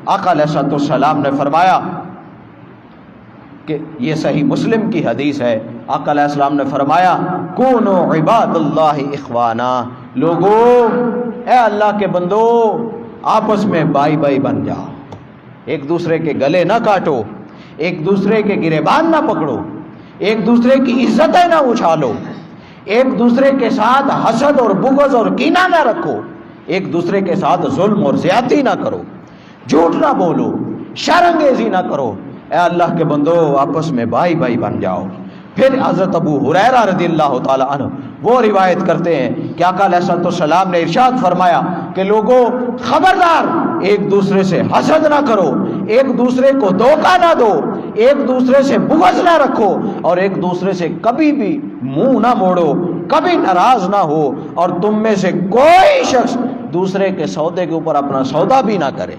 آقا علیہ السلام نے فرمایا کہ یہ صحیح مسلم کی حدیث ہے، آقا علیہ السلام نے فرمایا کونوا عباد اللہ اخوانا، لوگو اے اللہ کے بندو آپس میں بھائی بھائی بن جاؤ، ایک دوسرے کے گلے نہ کاٹو، ایک دوسرے کے گریبان نہ پکڑو، ایک دوسرے کی عزتیں نہ اچھالو، ایک دوسرے کے ساتھ حسد اور بغض اور کینہ نہ رکھو، ایک دوسرے کے ساتھ ظلم اور زیادتی نہ کرو، جھوٹ نہ بولو، شرانگیزی نہ کرو، اے اللہ کے بندو آپس میں بھائی بھائی بن جاؤ۔ پھر حضرت ابو ہریرہ رضی اللہ تعالی عنہ وہ روایت کرتے ہیں کہ آقا علیہ السلام نے ارشاد فرمایا کہ لوگوں خبردار ایک دوسرے سے حسد نہ کرو، ایک دوسرے کو دھوکہ نہ دو، ایک دوسرے سے بغض نہ رکھو، اور ایک دوسرے سے کبھی بھی منہ نہ موڑو، کبھی ناراض نہ ہو، اور تم میں سے کوئی شخص دوسرے کے سودے کے اوپر اپنا سودا بھی نہ کرے۔